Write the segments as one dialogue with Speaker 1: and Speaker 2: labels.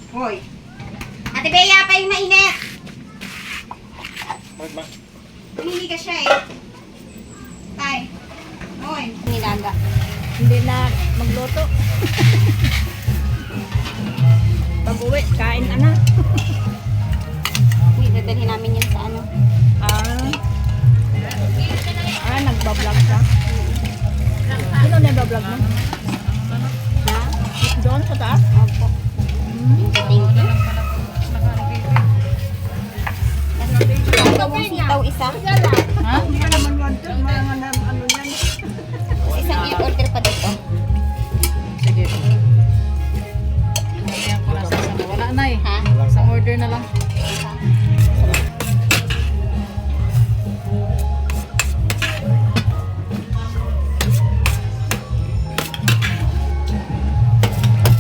Speaker 1: Hoy. Ate Bea pa yung mainit.
Speaker 2: Bakit ba?
Speaker 1: Naninigas siya eh. Tay. Hoy. Nilanda.
Speaker 3: Hindi na magluto. Pag-uwi, kain na.
Speaker 1: Hindi, dadalhin namin yan sa ano.
Speaker 3: Nagbablog ka. Sino na nagbablog mo?
Speaker 1: Ha?
Speaker 3: Doon sa taas?
Speaker 1: Opo. Thank you. Dalawang sitaw isa.
Speaker 3: Ha? Hindi ka naman wanted. Mga ano yan.
Speaker 1: Isang i-order pa dito.
Speaker 3: Sige. Mamaya ko na sasama. Wala na eh.
Speaker 1: Ha?
Speaker 3: Isang order na lang.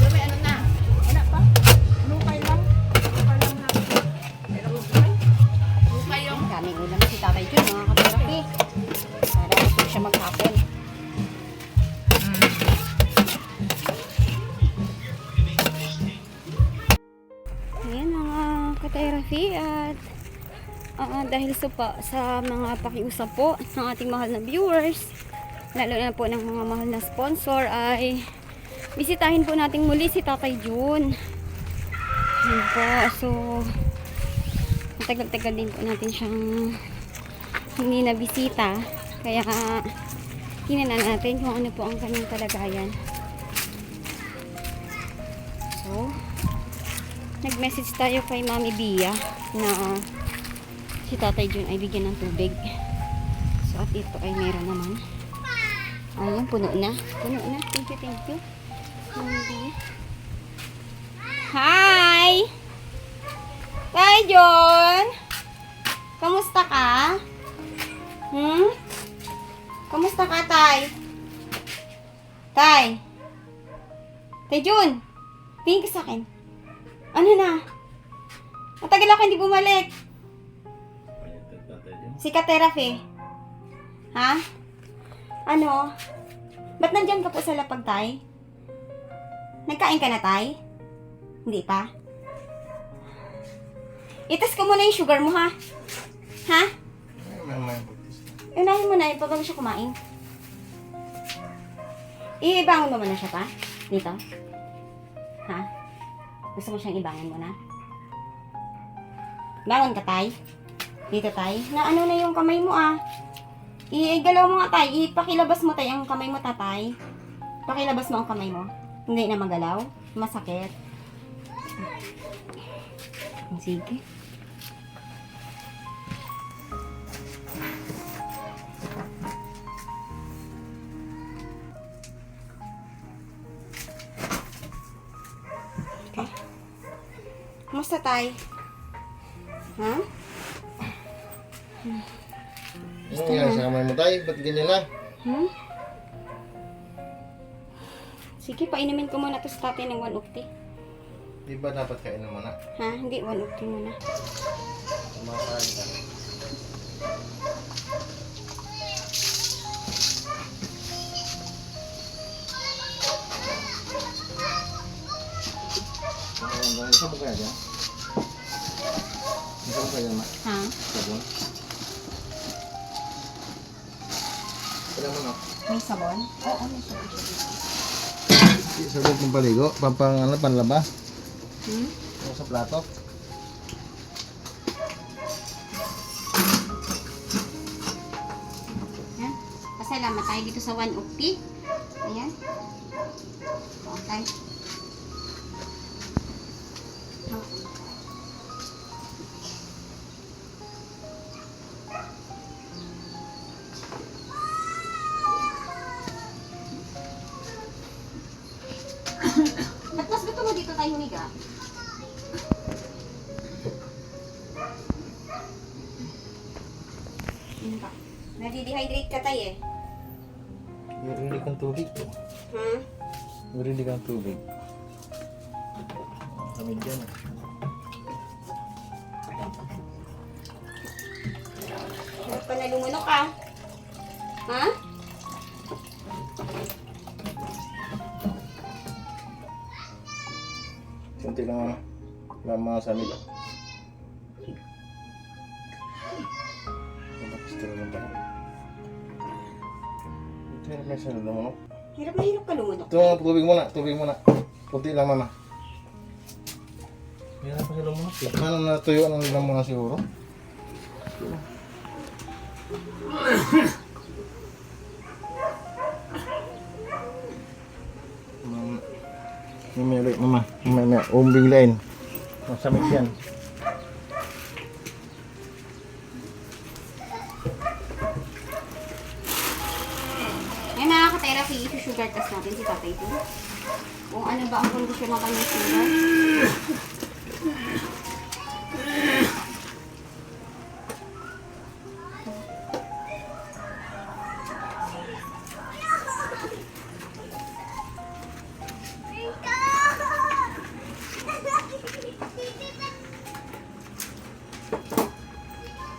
Speaker 3: May ano na? Wala pa? Lukay lang. Lukay lang na. Pero lukay? Lukay yung...
Speaker 1: Daming ulam si Tatay Jun, mga kapiraki. Para gusto siya maghapon. Ayan mga ka-therapy at dahil sa mga pakiusap po ng ating mahal na viewers, lalo na po ng mga mahal na sponsor, ay bisitahin po natin muli si Tatay Jun. Ayan po, so matagal-tagal din po natin siyang hindi na bisita, kaya tingnan natin kung ano po ang kanyang kalagayan. So nag-message tayo kay Mami Bia na si Tatay Jun ay bigyan ng tubig. So at ito ay meron naman. Ayun, puno na. Puno na. Thank you. Mami Bia. Hi! Tay Jun! Kamusta ka? Kamusta ka, Tay? Tay! Tay Jun! Tingin ka sa akin. Ano na? Matagal ako hindi bumalik. Si ka-therapy. Ha? Ano? Ba't nandyan ka po sa lapag, Tay? Nagkain ka na, Tay? Hindi pa? Itas ko muna yung sugar mo, ha? Ha? Unahin mo na yung bago siya kumain. Iibangon mo muna siya pa? Dito? Ha? Gusto mo siyang ibangin mo na? Bangon ka, Tay. Dito, Tay. Na ano na yung kamay mo, ah. Igalaw mo nga, Tay. Ipakilabas mo, Tay, ang kamay mo, Tatay. Pakilabas mo ang kamay mo. Hindi na magalaw. Masakit. Sige. Okay. Kumusta, Tay? Ha?
Speaker 2: Ano nangyari sa kamay mo, Tay? Ba't ganyan na?
Speaker 1: Sige, painumin ko muna to sa tatay ng 1 ukti.
Speaker 2: Di ba dapat kainin mo na?
Speaker 1: Ha? Hindi, 1 ukti muna.
Speaker 2: Kumakain ka. Isa mo kaya dyan? Isa mo kaya dyan, ma?
Speaker 1: Ha?
Speaker 2: Sabon? Kailan mo na?
Speaker 1: May sabon? Oo, may sabon.
Speaker 2: Sabon pang paligo? Panlaba?
Speaker 1: Hmm?
Speaker 2: O sa plato?
Speaker 1: Yan. Pasalamat tayo dito sa 1 ukti. Ayan. Okay. Oh. Ba't mas gusto mo dito tayo humiga? Nadi-dehydrate ka tayo eh.
Speaker 2: Marili kang tubig.
Speaker 1: Hmm?
Speaker 2: Marili kang tubig. Kami dyan.
Speaker 1: Ba't pa nalungunok ka? Ha?
Speaker 2: Kunti lang ano. Mga samil. Gusto naman pala. Ito hirap na siya lumunok.
Speaker 1: Hirap na hirap ka lumunok.
Speaker 2: Ito mga tubig muna. Kunti lang mama. Hirap pa siya lumunok. Paano natuyuan ang lang muna siguro? Mamaya ulit mama. Mamaya biglain. Masamit yan.
Speaker 1: Ngayon mga ka-therapy, sugar test natin si tatay ito. Kung ano ba ang kondisyon ng kanyang sugar.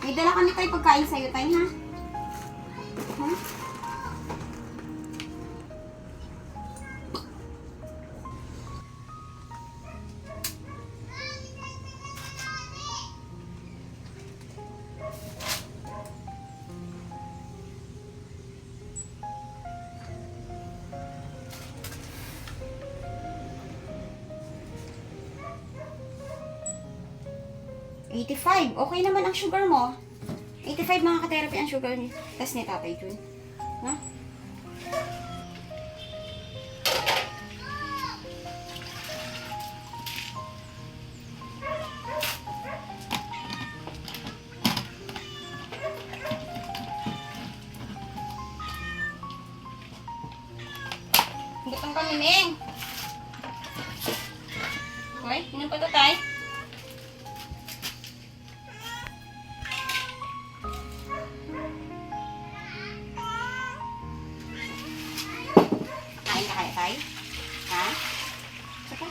Speaker 1: May dala kami tayo pagkain sa'yo tayo, ha? Ha? $85. Okay naman ang sugar mo. 85 mga ka-therapy ang sugar test ni Tatay Jun. Ha? Gutom kami, Ming. Okay, inom pa to, Tay. Kain ka kaya, Tay? Ha? Saka?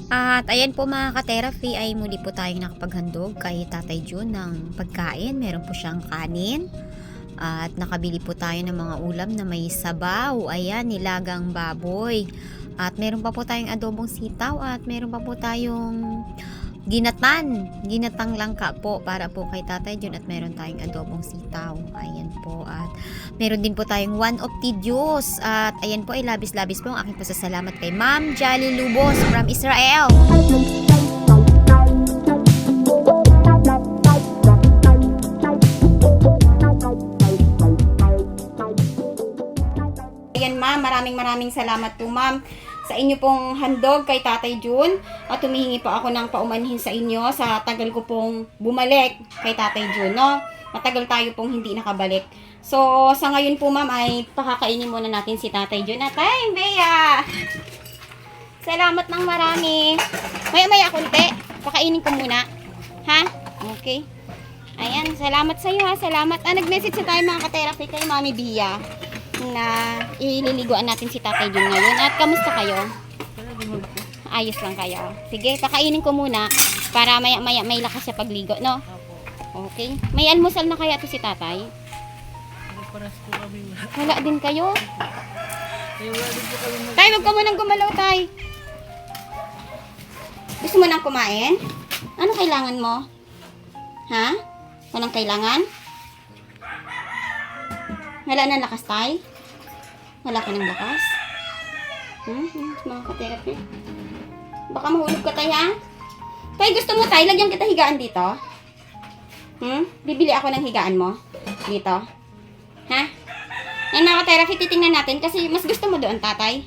Speaker 1: At ayan po mga ka-therapy ay muli po tayong nakapaghandog kay Tatay Jun ng pagkain. Meron po siyang kanin at nakabili po tayo ng mga ulam na may sabaw. Ayan, nilagang baboy. At meron pa po tayong adobong sitaw at meron pa po tayong ginatang langka po para po kay Tatay Jun at meron tayong adobong sitaw. Ayan po. At meron din po tayong one of the juice. At ayan po ay labis-labis po ang aking pasasalamat kay Ma'am Jolly Lubos from Israel. Ayan ma'am, maraming salamat po ma'am sa inyo pong handog kay Tatay Jun at humihingi po ako ng paumanhin sa inyo sa tagal ko pong bumalik kay Tatay Jun, no? Matagal tayo pong hindi nakabalik. So, sa ngayon po ma'am ay pakakainin muna natin si Tatay Jun. At ay, Bea! Salamat ng marami. Maya konti. Pakainin ko muna. Ha? Okay. Ayan, salamat sa iyo ha. Salamat. Nag-message sa tayo mga ka-therapy kay Mami Bia na ililiguan natin si Tatay Jun ngayon. At kamusta kayo? Ayos lang kayo. Sige, pakainin ko muna para maya may lakas siya pagligo, no? Okay. May almusal na kaya to si Tatay? Wala din kayo? Tay, wag ka munang gumalaw, Tay. Gusto mo nang kumain? Ano kailangan mo? Ha? Walang kailangan? Wala nang lakas, Tay? Wala ka ng lakas? Mga ka-therapy. Baka mahulog ka, Tay, ha? Tay, gusto mo, Tay? Lagyan kita higaan dito? Bibili ako ng higaan mo? Dito? Ha? Yan, mga ka-therapy, titingnan natin kasi mas gusto mo doon, Tatay?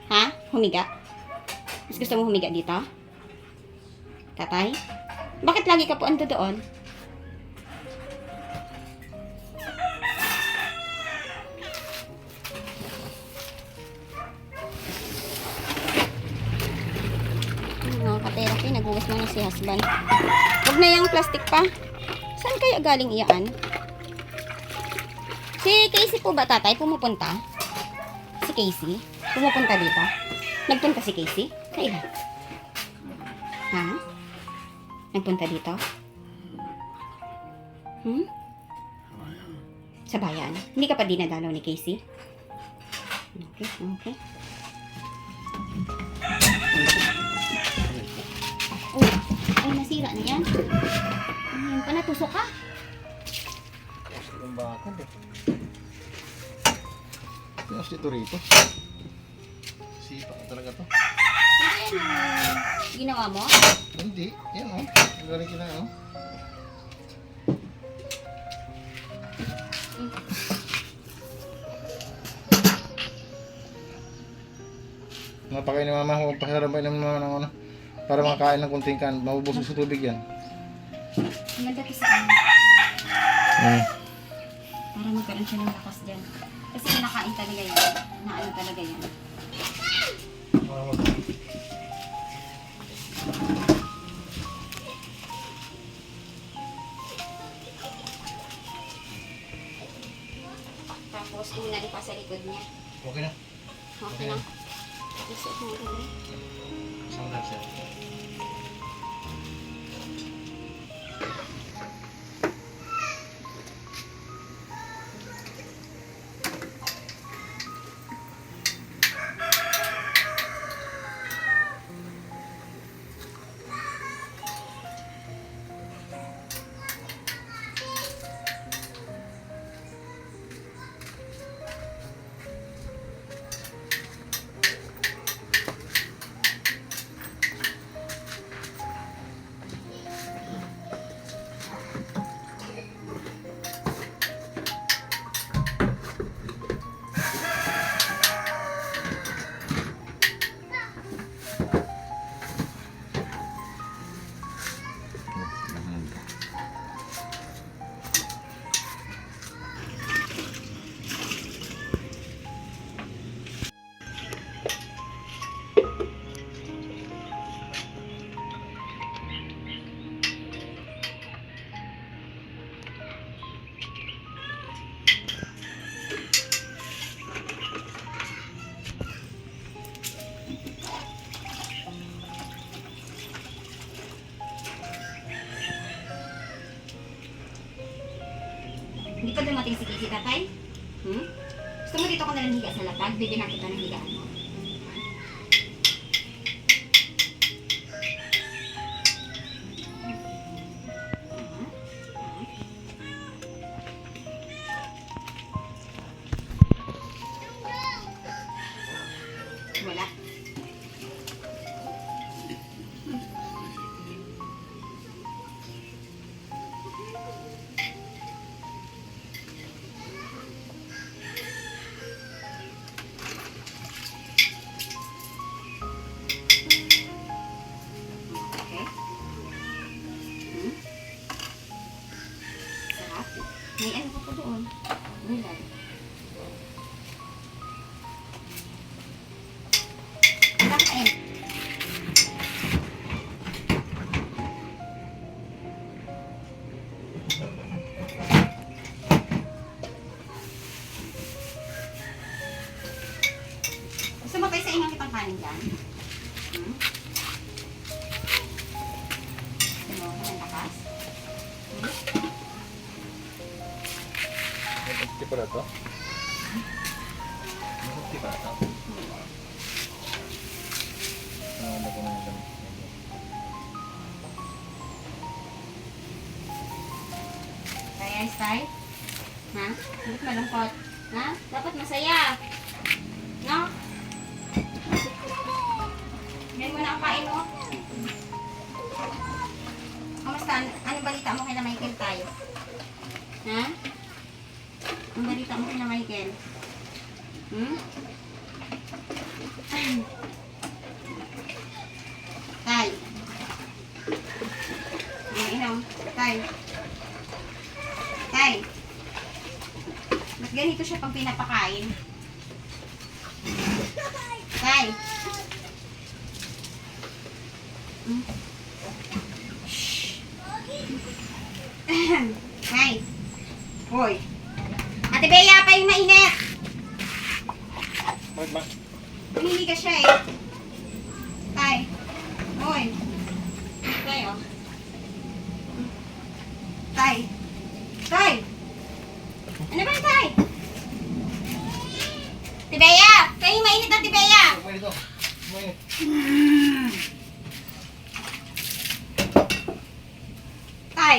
Speaker 1: Ha? Humiga? Mas gusto mo humiga dito? Tatay? Bakit lagi ka po ando doon? Mga ka-therapy, nagugas mo na si husband. Huwag na yung plastic pa. Saan kaya galing iyaan? Si Casey po ba, Tatay? Pumupunta? Si Casey? Pumupunta dito? Nagpunta si Casey? Kailan? Ha? Nagpunta dito? Sa bayan? Hindi ka pa dinadalaw ni Casey? Okay, okay. Oh, ay nasira na yan. Ayun pa, natusok ka?
Speaker 2: Yung bakal eh. Pinas dito rito. Sipa talaga to.
Speaker 1: Ano yan, ginawa mo?
Speaker 2: Hindi. Yan oh. Galing sila oh. Napakain ni mama, huwag pasarabay ng mama ng ano. Para makakain ng kunting kan, mabubusog sa tubig yan.
Speaker 1: Ang ganda to sa kanya. Para magkaroon siya ng lakas dyan. Kasi nakain talaga yan. Naano talaga yan. Tapos una ipa sa likod niya.
Speaker 2: Okay na.
Speaker 1: Okay na. Isuot mo ito rin.
Speaker 2: Isang lang siya.
Speaker 1: Hindi pa dumating si Casey, tatay? Gusto mo dito ko nalang higa sa lapag? Bibigyan kita ng higaan mo. Wala. Okay. Sarap. May ano pa doon? Gulay. Bakit ayun? Gusto mo tayo sa inyong kitang kanin dyan? Gusto mo ka ng lakas?
Speaker 2: Masukti pala to? Masukti pala to? Ano ko na yung
Speaker 1: Kaya, Stay? Ha? Bakit malungkot? Ha? Dapat masaya. No? Ngayon mo na ang kain mo. Kamusta? Anong balita mo kay na Michael tayo? Ha? Anong balita mo kay na Michael? Tay. Ano inom? Tay. Tay. Ba't ganito siya pag pinapakain? Tay. Tay. Hoy. Ate Bea, pa yung mainit.
Speaker 2: Bakit ba?
Speaker 1: Humili ka siya eh. Tay. Hoy. Tay, oh. Tay. Tay. Ano ba, Tay?
Speaker 2: kayo dito. Mainit.
Speaker 1: Tay,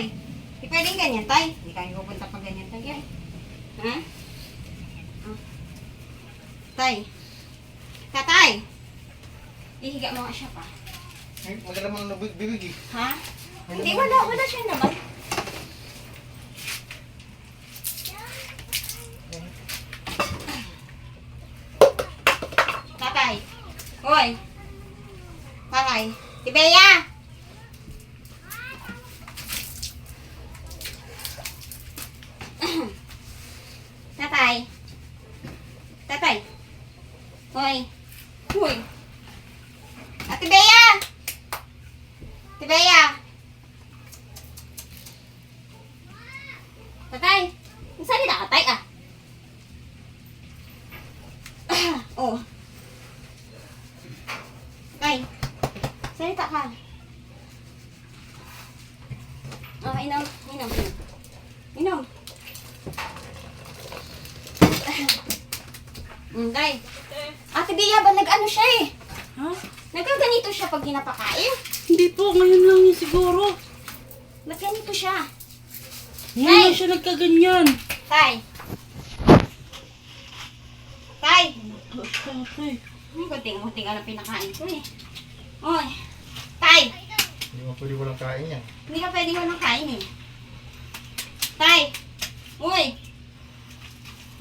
Speaker 1: di pwedeng ganyan, Tay. Hindi kayo pupunta pag ganyan, Tay. Ay. Ha? Ah. Tay. Tatay. Ihiga mo nga siya pa.
Speaker 2: Ay, maganda mo na bibig eh.
Speaker 1: Ha? Hindi, wala siya naman. Tatay. Hoy. Tatay. Si Bea. Tatay. Tatay. Hoy. Hoy. Ate Bea. Ate Bea. Tatay. Ang salita ka, tay, ah. Oh. Tay. Salita ka. Oh, inom. Inom. Inom. Tay. Ate Bea ba nag-ano siya eh?
Speaker 3: Ha?
Speaker 1: Nagkaganito siya pag ginapakain?
Speaker 3: Hindi po, ngayon lang yun siguro.
Speaker 1: Nagganito siya.
Speaker 3: Ngayon lang siya nagkaganyan.
Speaker 1: Tay. Tay.
Speaker 3: Tatay.
Speaker 1: Kunting-kunting ano pinakain ko eh. Oy. Tay.
Speaker 2: Hindi mo pwede walang kain yan.
Speaker 1: Hindi ka pwede walang kain eh. Tay. Uy.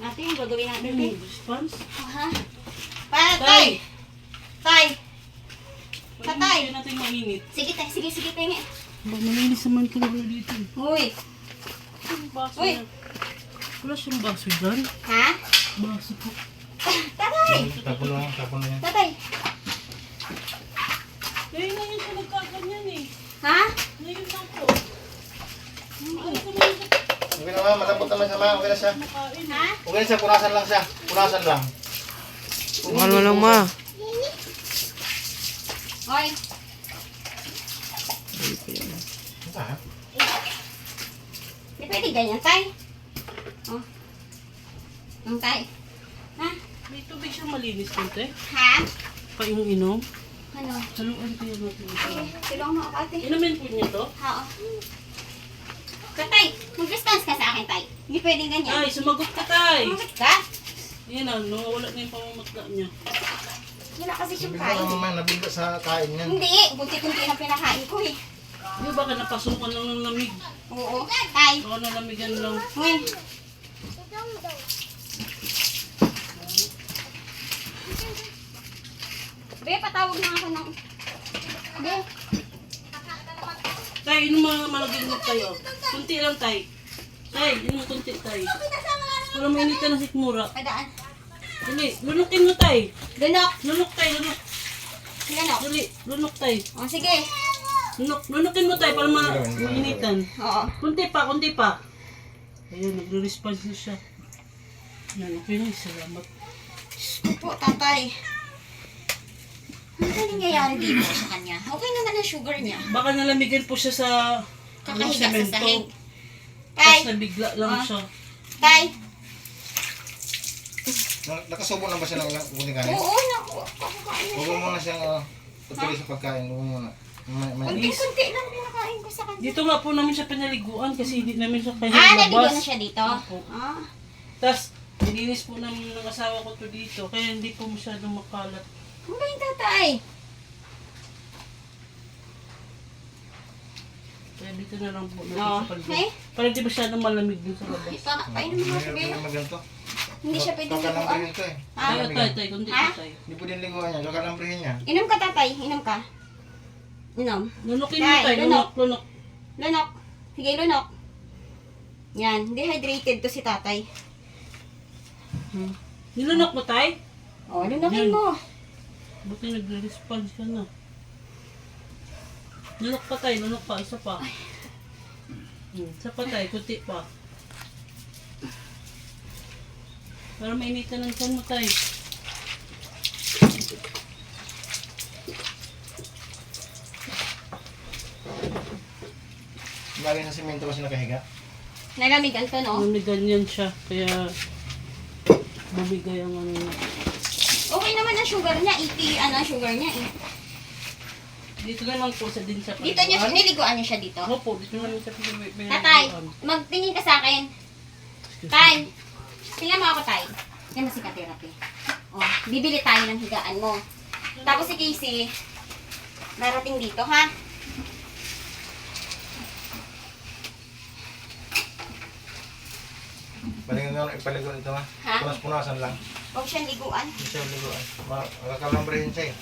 Speaker 1: Natin yung gagawin natin.
Speaker 3: May
Speaker 1: Tay.
Speaker 3: response?
Speaker 1: Ha? Para tay. Tay. Tatay.
Speaker 3: Pwede natin mainit.
Speaker 1: Sige tay. Sige tay.
Speaker 3: Ba, malinis naman talaga dito.
Speaker 1: Uy.
Speaker 3: Ang baso
Speaker 1: Uy.
Speaker 3: na. Wala siyang baso dyan.
Speaker 1: Ha?
Speaker 3: Baso po.
Speaker 1: Tatay.
Speaker 2: Tapon na yan.
Speaker 1: Tatay.
Speaker 3: Ngayon lang yun siya nagkaganyan eh.
Speaker 1: Ha?
Speaker 3: Ngayon lang po. Ay, kumain siya
Speaker 2: Okay na ma, malambot naman siya ma. Okay na siya.
Speaker 3: kumakain.
Speaker 1: Ha?
Speaker 2: Okay na siya, punasan lang siya. Punasan lang.
Speaker 4: Mahal mo lang, ma.
Speaker 1: Oy.
Speaker 2: Ha?
Speaker 1: Di pwede ganyan tay. Oh. Ang tay. Ha?
Speaker 3: May tubig siyang malinis konti.
Speaker 1: Ha?
Speaker 3: Pa yung inom.
Speaker 1: Ano?
Speaker 3: Haluan kayo natin ito.
Speaker 1: Tulong mo ako ate.
Speaker 3: Inumin po niya to?
Speaker 1: Oo. Katay, mag-distance ka sa akin, tay. Hindi pwedeng ganyan.
Speaker 3: Ay, sumagot ka tay.
Speaker 1: Bakit ka?
Speaker 3: Yan na, nawawala na yung pamamatla niya.
Speaker 1: Wala kasi siyang
Speaker 2: Bigla
Speaker 1: kain.
Speaker 2: naman nabigla sa kain niyan.
Speaker 1: Hindi, bunti-bunti na pinakain ko eh.
Speaker 3: Di ba baka napasukan lang ng lamig?
Speaker 1: Oo. Tay.
Speaker 3: Baka nalamigan lang.
Speaker 1: Uy. Be, patawag na ako ng... Be.
Speaker 3: Tay, inom mga malagingot tayo. Kunti lang tay. Tay, inom kunti tay. Wala mainitan ng sikmura.
Speaker 1: Padaan.
Speaker 3: Dali, lunukin mo tay.
Speaker 1: Lunok.
Speaker 3: Lunok tay, lunok.
Speaker 1: Lunok.
Speaker 3: Dali, lunok tay.
Speaker 1: O, sige.
Speaker 3: Lunukin mo tay para mainitan.
Speaker 1: Oo.
Speaker 3: Kunti pa, kunti pa. Ayun, nagre-response na siya. Yan, okay na, salamat.
Speaker 1: Po, tatay. Ano ba nangyayari dito sa kanya? Okay naman ang sugar niya.
Speaker 3: Baka nalamigan po siya sa
Speaker 1: Kakahiga sa sahig.
Speaker 3: Tapos
Speaker 1: Tay.
Speaker 3: nabigla lang siya.
Speaker 1: Tay.
Speaker 2: Nakasubo na ba siya ng kunting kain?
Speaker 1: Oo, naku. Kakakain
Speaker 2: Huwag mo muna siyang tutuloy sa pagkain. Huwag mo muna.
Speaker 1: Kunti-kunti lang pinakain ko sa kanya.
Speaker 3: Dito nga po namin siya pinaliguan kasi hindi namin siya kaya
Speaker 1: Naligo
Speaker 3: labas.
Speaker 1: na siya dito?
Speaker 3: Opo.
Speaker 1: Ah.
Speaker 3: Tapos, nilinis po namin ng asawa ko to dito. Kaya hindi po masyadong makalat.
Speaker 1: Ano ba yung tatay?
Speaker 3: Kaya dito na lang po natin
Speaker 1: Oo.
Speaker 3: sa paligid.
Speaker 1: Eh?
Speaker 3: Para di masyadong malamig din sa labas.
Speaker 1: Painom mo nga si Bea. Hindi siya pwede liguan.
Speaker 2: Kakalambrihin ito eh.
Speaker 1: Ah.
Speaker 3: Tayo, tayo, tayo. Kundi
Speaker 1: Ha?
Speaker 3: tayo.
Speaker 2: Hindi po din liguan niya. Kakalambrihin niya.
Speaker 1: Inom ka tatay, inom ka. Inom.
Speaker 3: Lunukin mo
Speaker 1: Tay,
Speaker 3: tayo,
Speaker 1: lunok.
Speaker 3: lunok.
Speaker 1: Lunok. Sige, lunok. Yan, dehydrated to si tatay.
Speaker 3: Nilunok mo tayo?
Speaker 1: Oh, lunokin
Speaker 3: Yan.
Speaker 1: mo.
Speaker 3: Buti nagre-response ka na. Lunok pa tayo, lunok pa, isa pa. Isa pa tayo, kunti pa. Para mainitan ng son mo tayo.
Speaker 2: Lagi sa simento kasi nakahiga.
Speaker 1: Nalamigan to, no?
Speaker 3: May ganyan siya, kaya bumigay ang ano na.
Speaker 1: Okay naman ang sugar niya. 80 ano ang sugar niya eh.
Speaker 3: Dito naman po sa din sa
Speaker 1: Dito niya, niliguan niya siya dito.
Speaker 3: Opo, dito naman sa pinag-pinag.
Speaker 1: Tatay, magtingin ka sa akin. Tay, tingnan mo ako, Tay. Yan si ka-therapy. Oh, bibili tayo ng higaan mo. Tapos si Casey, darating dito, ha?
Speaker 2: Ipaligo ito ma.
Speaker 1: Ha?
Speaker 2: Punas-punasan lang.
Speaker 1: Huwag siyang liguan.
Speaker 2: Hindi siya liguan. Makakalambrihin siya eh.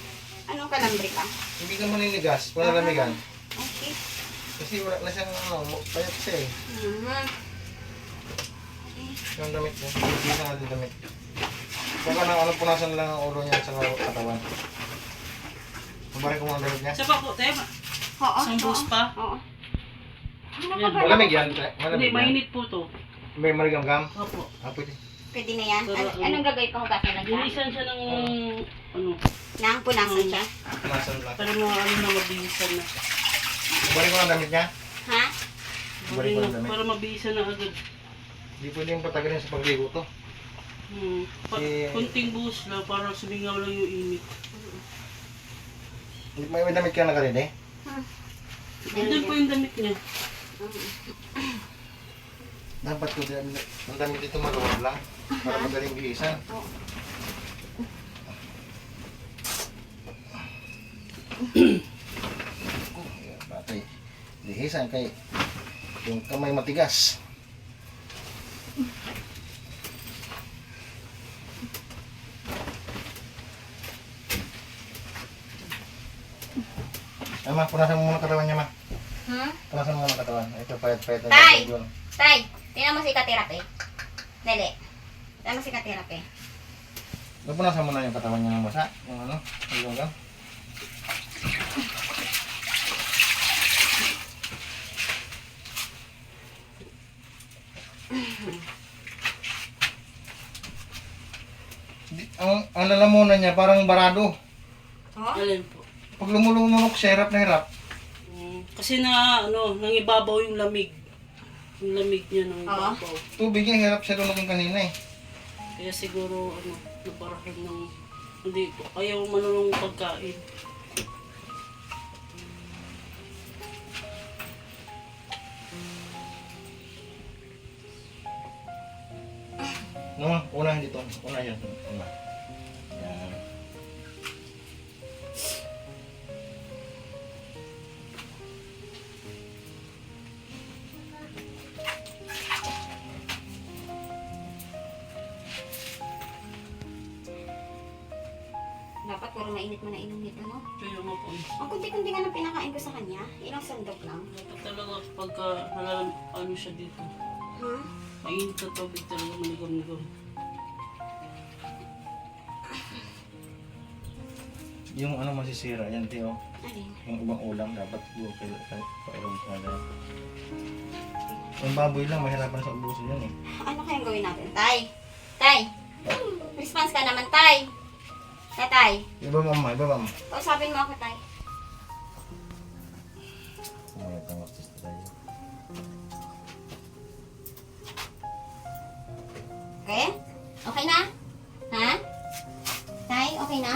Speaker 1: Anong kalambre ka?
Speaker 2: Hindi ka maninigas, panalamigan.
Speaker 1: Okay.
Speaker 2: Kasi wala na siyang payat siya eh.
Speaker 1: Mhm.
Speaker 2: Yung damit niya, hindi na natin damit. Saka na punasan lang ang ulo niya at saka katawan. Mabarin ko mga damit niya.
Speaker 3: Sa pa po, tema.
Speaker 1: Oo.
Speaker 3: Isang bus pa?
Speaker 1: Oo.
Speaker 3: Yan.
Speaker 2: Malamig yan.
Speaker 3: Hindi,
Speaker 2: Malamig yan.
Speaker 3: mainit po to.
Speaker 2: May maligam-gam.
Speaker 3: Opo.
Speaker 2: Pwede.
Speaker 1: Pwede na yan.
Speaker 3: Pero,
Speaker 1: Anong gagawin pa? Hugasan lang siya?
Speaker 3: Linisan siya ng, ano,
Speaker 1: Nang punasan siya?
Speaker 2: Punasan lang.
Speaker 3: para mga ano na mabihisan na.
Speaker 2: Mabarin ko ang damit niya.
Speaker 1: Ha?
Speaker 2: Balik ko ang damit.
Speaker 3: Para mabihisan na agad.
Speaker 2: Hindi pwedeng patagalin sa pagligo to.
Speaker 3: Kunting buhos lang para sumingaw lang yung init.
Speaker 2: May damit ka na ka rin eh.
Speaker 3: Andun po yung damit niya.
Speaker 2: Dapat ko din, ang damit dito maluwag lang. Para madaling bihisan. Batay. Bihisan kay yung kamay matigas. Ma, punasan mo muna katawan niya, ma.
Speaker 1: Hmm?
Speaker 2: Punasan mo muna katawan. Ito, payat-payat na
Speaker 1: Tay!
Speaker 2: yun.
Speaker 1: Tay, tingnan mo si ka-therapy. Dali. Tingnan mo si ka-therapy.
Speaker 2: Punasan mo na yung katawan niya ng basa. Yung ano, yung gam. Ang lalamunan niya parang barado.
Speaker 1: Oh?
Speaker 3: Alin po.
Speaker 2: Pag lumulunok siya, hirap na hirap.
Speaker 3: Kasi na, ano, nangibabaw yung lamig. Yung lamig niya nang ibabaw.
Speaker 2: Tubig niya, hirap siya lunukin kanina eh.
Speaker 3: Kaya siguro, ano, naparahan ng, hindi po, ayaw manunong pagkain.
Speaker 2: No, una dito. Una yan. Una. Yan.
Speaker 1: Dapat puro mainit mo na inom nito, no?
Speaker 3: Kaya mo po.
Speaker 1: Ang kunti-kunti nga ng pinakain ko sa kanya. Ilang sandok lang.
Speaker 3: Dapat talaga pagka ano siya dito.
Speaker 1: Hmm?
Speaker 3: Mainit na tubig talaga maligam-ligam.
Speaker 2: Yung ano masisira, yan Teo.
Speaker 1: Alin?
Speaker 2: Yung ibang ulam dapat yung pairom sa dyan. Yung baboy lang, mahirapan sa ubusin yan eh.
Speaker 1: Ano kayang gawin natin? Tay! Tay! Response ka naman, Tay! Tatay!
Speaker 2: Iba mama, iba mama.
Speaker 1: Kausapin mo ako, Tay.
Speaker 2: May pangastos tayo.
Speaker 1: Okay? Okay na? Ha? Tay, okay na?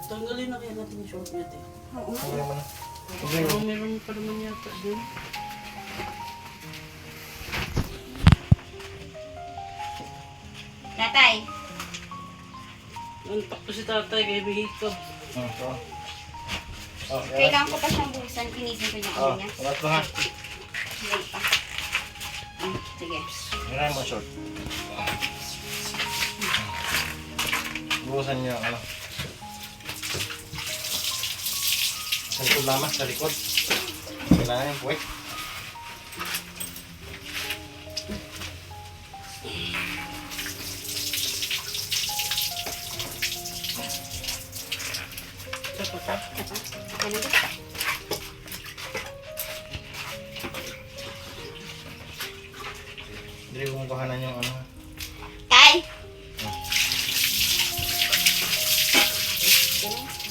Speaker 3: Tanggalin na kaya natin yung short niya, te.
Speaker 1: Oo.
Speaker 2: Okay naman.
Speaker 3: Pero meron pa naman yata dun.
Speaker 1: Tatay!
Speaker 3: Nanpak to si tatay kaya may hikab.
Speaker 2: Oh, oh, yan.
Speaker 1: Kailangan ko pa siyang buhusan. Pinisin ko yung ano
Speaker 2: Oh,
Speaker 1: niya.
Speaker 2: ulat mo ha.
Speaker 1: Wait pa. Sige.
Speaker 2: Ngayon mo short. Buhusan niyo ano. Sa likod lamang, sa likod. Kailangan yung puwek.
Speaker 3: Dapat ha?
Speaker 1: Okay na ba?
Speaker 2: Hindi ko kuhanan yung ano.
Speaker 1: Tay!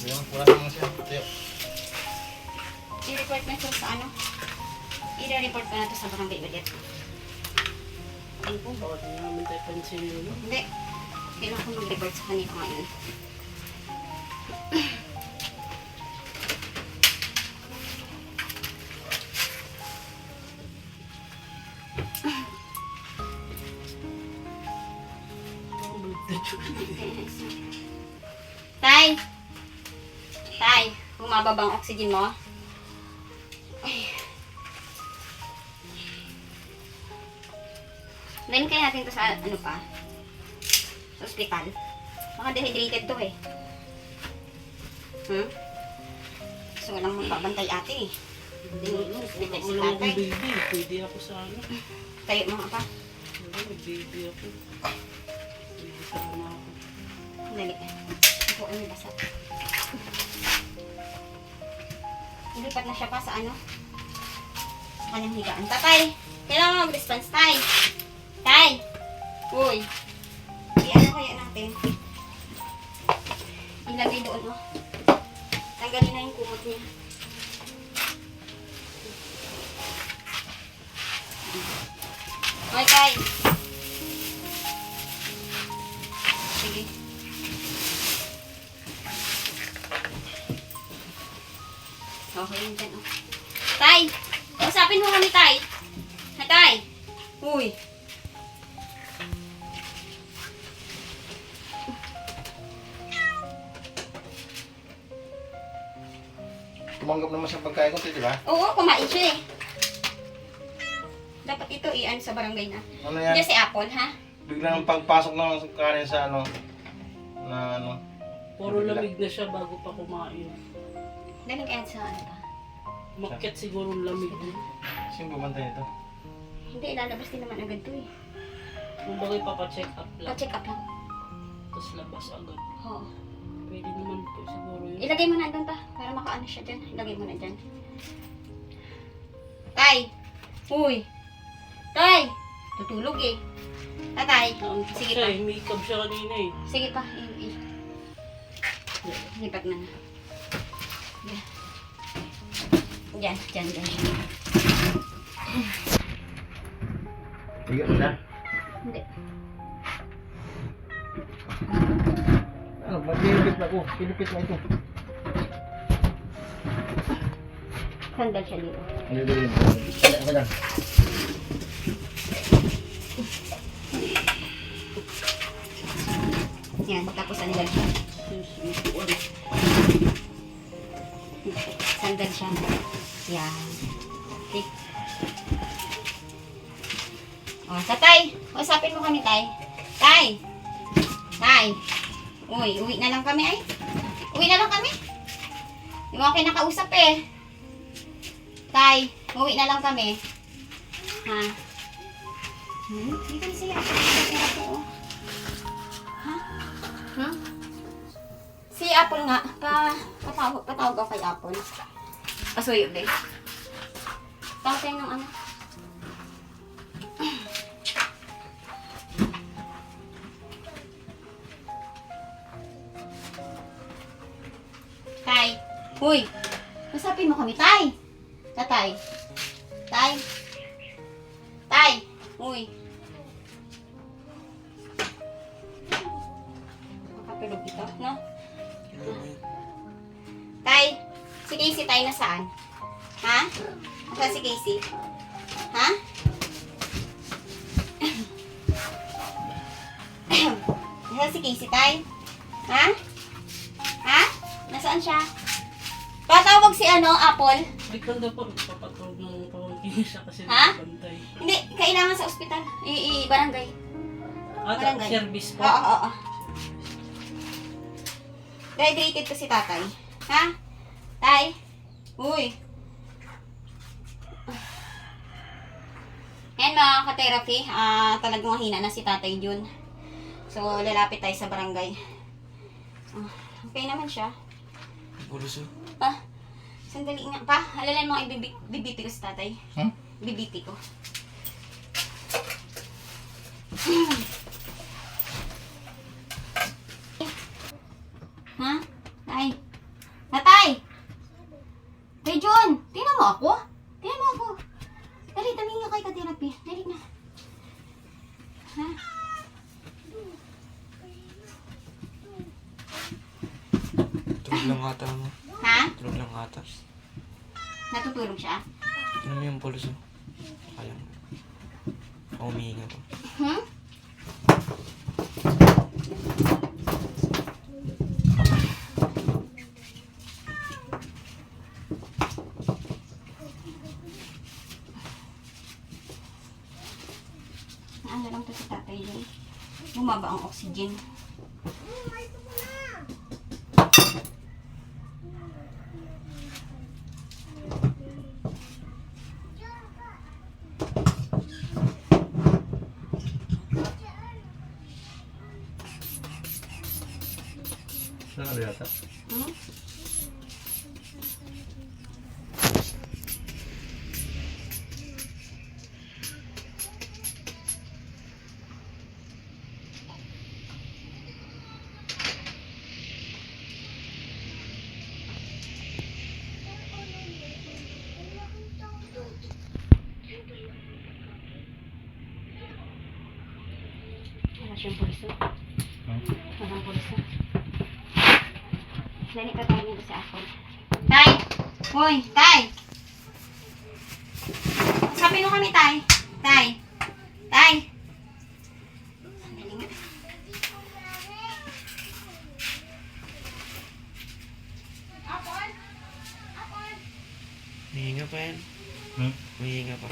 Speaker 2: Yung punasan mo siya. Tiyo.
Speaker 1: I-report na ito sa ano? I-report ko na ito sa barangay ulit. Ayun po.
Speaker 3: Bakit hindi namin tayo pansin yun?
Speaker 1: Hindi. Kailangan ko mag-report sa kanila ngayon. Tay! Tay! Bumaba ba ang oxygen mo? Ay. Dalhin kaya natin to sa ano pa? Sa ospital. Baka dehydrated to eh. Hmm? So walang magbabantay ate eh. Dehydrated si
Speaker 3: Wala
Speaker 1: tatay.
Speaker 3: akong baby. Pwede ako sa ano.
Speaker 1: Tayo mga pa.
Speaker 3: Wala, mag-baby ako. Pwede sana ako.
Speaker 1: Dali. Ito ano basa. Ilipat na siya pa sa ano? Sa kanyang higaan. Tatay! Kailangan mag-response tay. Tay! Uy! I-ano kaya natin? Ilagay doon oh. Tanggalin na yung kumot niya. Okay, tay. Sige. Okay, yun dyan, oh. Tay! Usapin mo kami, tay. Ha, tay? Uy.
Speaker 2: Tumanggap naman sa pagkain ko, di ba?
Speaker 1: Oo, kumain siya eh. Dapat ito i-ano sa barangay na.
Speaker 2: Ano yan?
Speaker 1: Hindi si Apple, ha?
Speaker 2: Biglang pagpasok ng kanin sa ano, na ano.
Speaker 3: Puro lamig na siya bago pa kumain.
Speaker 1: Dahil kaya sa ano pa?
Speaker 3: Maket siguro ang lamig din.
Speaker 2: Sino bumantay ito?
Speaker 1: Hindi, ilalabas din naman agad to eh.
Speaker 3: Kung bagay papacheck up lang.
Speaker 1: Pa-check up lang.
Speaker 3: Tapos labas agad.
Speaker 1: Oo.
Speaker 3: Pwede naman po siguro yun.
Speaker 1: Ilagay mo na doon pa, para makaano siya dyan. Ilagay mo na dyan. Tay! Uy! Tay! Tutulog eh. Tatay! Sige pa.
Speaker 3: Siya eh, makeup siya kanina eh.
Speaker 1: Sige pa. Lipat na na. Diyan, diyan, diyan.
Speaker 2: Sige mo na.
Speaker 1: Hindi.
Speaker 2: Ano, mag-ilipit na ko. Ilipit na ito.
Speaker 1: Sandal siya dito.
Speaker 2: Ano yun? Wala.
Speaker 1: Yan, tapos sandal siya. Sandal siya. Yan. Okay. O, tatay. Usapin mo kami, tay. Tay! Tay! Uy, uwi na lang kami ay. Uwi na lang kami. Yung mga kinakausap eh. Tay, uwi na lang kami. Ha? Hindi ka siya. Ha? Ha? Si Apple nga. Patawag ako kay Apple. Pasuyo, babe. Tawag tayo ng ano. Tay. Uy. Usapin mo kami, tay. Tatay. Tay. Tay. Uy. Makatulog ito, no? Tay. Si Casey, tay, nasaan? Ha? Nasaan si Casey? Ha? Nasaan si Casey, tay? Ha? Ha? Nasaan siya? Patawag si ano, Apple?
Speaker 3: Hindi ka daw po papatulog ng pamangkin siya kasi
Speaker 1: Ha?
Speaker 3: nakabantay.
Speaker 1: Hindi, kailangan sa ospital. Barangay. Barangay.
Speaker 3: Service po.
Speaker 1: Oo. Dehydrated to si tatay. Ha? Tay? Uy. Ayan mga ka-therapy, talagang mahina na si tatay Jun. So, lalapit tayo sa barangay. Okay naman siya.
Speaker 2: Gulos yun.
Speaker 1: Pa, sandali nga. Pa, alala mo ibibiti ko sa tatay.
Speaker 2: Hmm?
Speaker 1: Bibiti ko. Ha? Tay. Tatay! Tay Jun! Tingnan
Speaker 4: lang ata mo.
Speaker 1: Ha?
Speaker 4: Tulog lang ata.
Speaker 1: Natutulog siya?
Speaker 4: Ano mo yung pulso? Kaya mo. Umihinga pa.
Speaker 1: Hmm? Ano lang to si tatay yun? Bumaba ang oxygen.
Speaker 2: Saan yata?
Speaker 1: Hmm? Wala siyang pulso. Walang pulso. Dali ka tayo nito sa ako. Tay! Hoy! Tay! Sabi mo kami, Tay. Tay! Tay! Sandali nga.
Speaker 4: Umihinga pa yan.
Speaker 2: Hmm?
Speaker 4: Umihinga pa.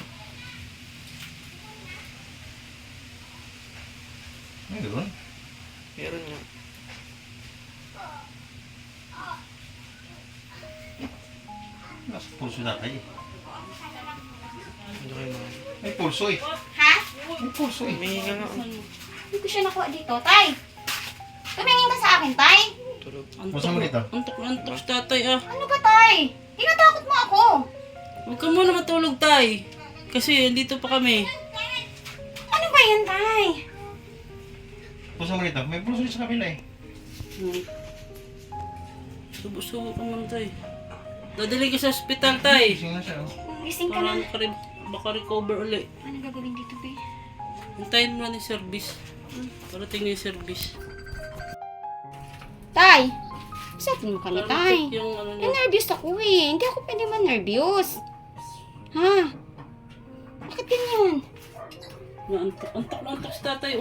Speaker 2: Ay, gano'n?
Speaker 4: Meron nga.
Speaker 2: Nasa pulso na kayo.
Speaker 4: Ano kayo mga?
Speaker 2: May pulso eh.
Speaker 1: Ha?
Speaker 2: May pulso eh.
Speaker 4: Umihinga nga.
Speaker 1: Hindi ko siya nakuha dito. Tay! Tumingin ka sa akin, Tay!
Speaker 4: Tulog.
Speaker 2: Masa mo dito?
Speaker 5: Antok na antok si tatay ah.
Speaker 1: Ano ba, Tay? Tinatakot mo ako.
Speaker 5: Huwag ka muna matulog tay. Kasi andito pa kami.
Speaker 1: Ano ba yan, Tay?
Speaker 2: Masa mo dito? May pulso sa kabila eh.
Speaker 5: Subo-subo ka man tay. Dadali ka sa ospital tay.
Speaker 2: Gising na siya oh.
Speaker 1: Gising ka
Speaker 5: Para
Speaker 1: na.
Speaker 5: baka recover uli.
Speaker 1: Ano gagawin dito, Be?
Speaker 5: Hintayin mo na yung service. Parating na yung service.
Speaker 1: Tay! Sabi mo kami,
Speaker 5: Para
Speaker 1: Tay.
Speaker 5: check yung ano niya.
Speaker 1: Nervous ako eh. Hindi ako pwede man-nervous. Ha? Bakit ganyan?
Speaker 5: Antok na antok si tatay.